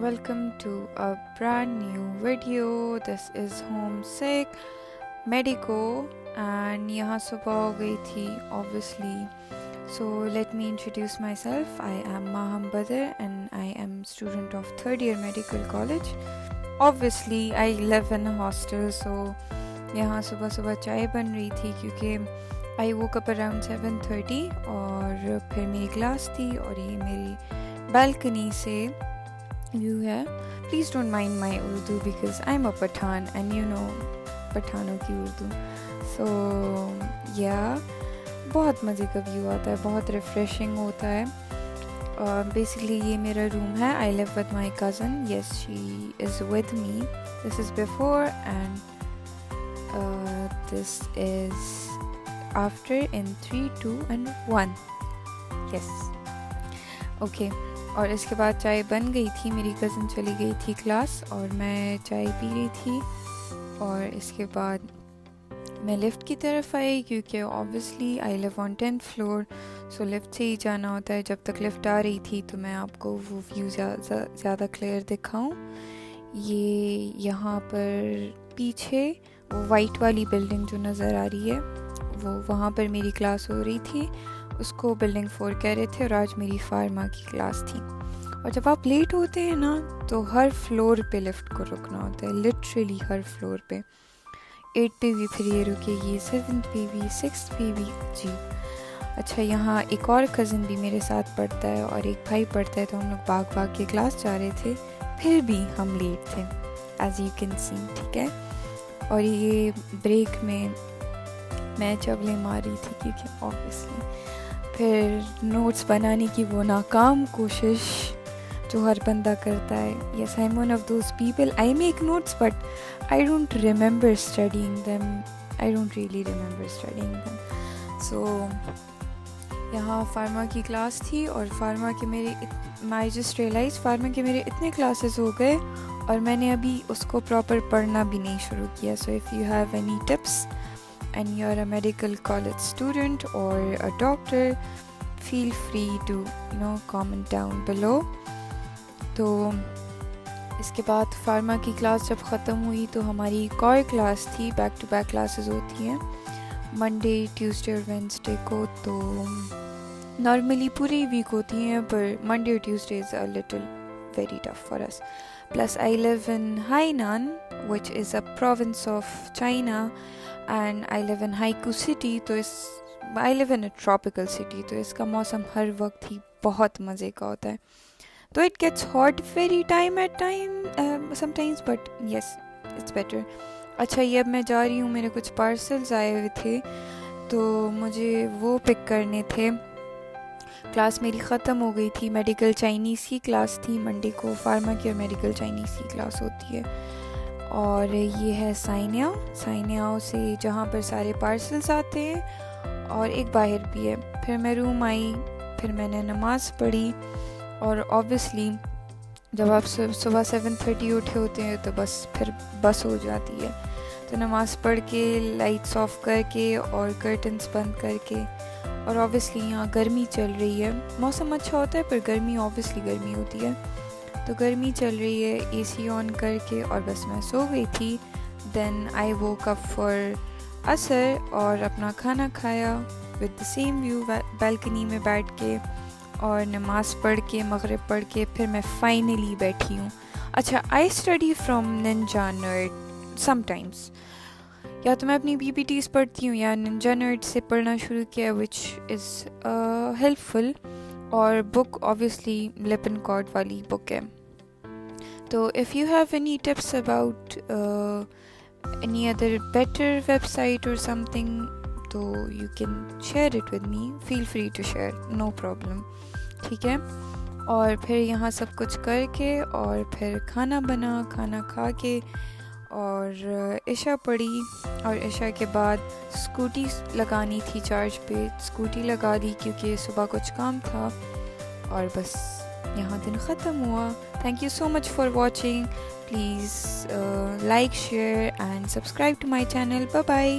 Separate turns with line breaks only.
Welcome to a brand new video. This is Homesick Medico and यहाँ सुबह हो गई थी obviously. So let me introduce myself. I am Maham Badr and I am student of third year medical college. Obviously I live in a hostel, so यहाँ सुबह सुबह चाय बन रही थी क्योंकि I woke up around 7:30 और फिर मेरी क्लास थी और ये मेरी balcony से view है. Please don't mind my Urdu because I'm a Pathan and you know पठानों की उर्दू. So yeah, बहुत मज़े का व्यू आता है, बहुत रिफ्रेशिंग होता है. Basically ये मेरा रूम है. I live with my cousin. Yes, she is with me. This is before and this is after in 3, 2 and 1. Yes. Okay. और इसके बाद चाय बन गई थी. मेरी कज़न चली गई थी क्लास और मैं चाय पी रही थी. और इसके बाद मैं लिफ्ट की तरफ आई क्योंकि obviously I live on 10th floor, so lift से ही जाना होता है. जब तक लिफ्ट आ रही थी तो मैं आपको वो व्यू ज़्यादा क्लियर दिखाऊं. ये यहाँ पर पीछे वो वाइट वाली बिल्डिंग जो नज़र आ रही है वो वहाँ पर मेरी क्लास हो रही थी. उसको बिल्डिंग 4 कह रहे थे और आज मेरी फार्मा की क्लास थी. और जब आप लेट होते हैं ना तो हर फ्लोर पे लिफ्ट को रुकना होता है, लिटरली हर फ्लोर पे. 8 पे भी फिर ये रुकेगी, 7th पे भी, 6th पे भी. जी अच्छा, यहाँ एक और कज़न भी मेरे साथ पढ़ता है और एक भाई पढ़ता है, तो हम लोग भाग के क्लास जा रहे थे. फिर भी हम लेट थे, एज यू कैन सी. ठीक है. और ये ब्रेक में मैं चवलें मार रही थी क्योंकि ऑब्वियसली फिर नोट्स बनाने की वो नाकाम कोशिश जो हर बंदा करता है. Yes, I am one of those people. I make notes but I don't remember studying them. I don't really remember studying them. So यहाँ फार्मा की क्लास थी और फार्मा के मेरे आई जस्ट रियलाइज फार्मा के मेरे इतने क्लासेस हो गए और मैंने अभी उसको प्रॉपर पढ़ना भी नहीं शुरू किया. So if you have any tips and you're a medical college student or a doctor, feel free to comment down below. तो इसके बाद फार्मा की क्लास जब ख़त्म हुई तो हमारी एक और क्लास थी. बैक टू बैक क्लासेस होती हैं मंडे, ट्यूसडे और वेंसडे को. तो नॉर्मली पूरी वीक होती हैं पर मंडे और Tuesday is a little very tough for us. Plus I live in Hainan, which is a province of China, and I live in Haikou city. तो I live in a tropical city, तो इसका मौसम हर वक्त ही बहुत मज़े का होता है. तो it gets hot very sometimes, but yes, it's better. अच्छा, ये अब मैं जा रही हूँ. मेरे कुछ पार्सल्स आए हुए थे तो मुझे वो पिक करने थे. क्लास मेरी ख़त्म हो गई थी. मेडिकल चाइनीज़ की क्लास थी मंडे को. फार्मा की और मेडिकल चाइनीज़ की क्लास होती है. और ये है साइनियाओ से जहाँ पर सारे पार्सल्स आते हैं और एक बाहर भी है. फिर मैं रूम आई, फिर मैंने नमाज़ पढ़ी. और ऑब्वियसली जब आप सुबह 7:30 उठे होते हैं तो फिर बस हो जाती है. तो नमाज़ पढ़ के लाइट्स ऑफ करके और कर्टन्स बंद करके, और ऑब्वियसली यहाँ गर्मी चल रही है. मौसम अच्छा होता है पर गर्मी ऑब्वियसली गर्मी होती है. तो गर्मी चल रही है, एसी ऑन करके और बस मैं सो गई थी. Then I woke up for असर और अपना खाना खाया with the same view balcony में बैठ के और नमाज़ पढ़ के मगरिब पढ़ के फिर मैं फाइनली बैठी हूँ. अच्छा, I study from Ninja nerd sometimes. या तो मैं अपनी PPTs पढ़ती हूँ या निंजा नर्ड से पढ़ना शुरू किया, विच इज़ हेल्पफुल. और बुक ऑब्वियसली लिपनकॉर्ड वाली बुक है. तो if you have any tips about any other better website और समथिंग तो you can share it with me. Feel free to share, no problem. ठीक है. और फिर यहाँ सब कुछ करके और फिर खाना खा के और इशा पढ़ी. और इशा के बाद स्कूटी लगानी थी चार्ज पे. स्कूटी लगा ली क्योंकि सुबह कुछ काम था और बस यहाँ दिन ख़त्म हुआ. Thank you so much for watching. Please like, share and subscribe to my channel. Bye bye.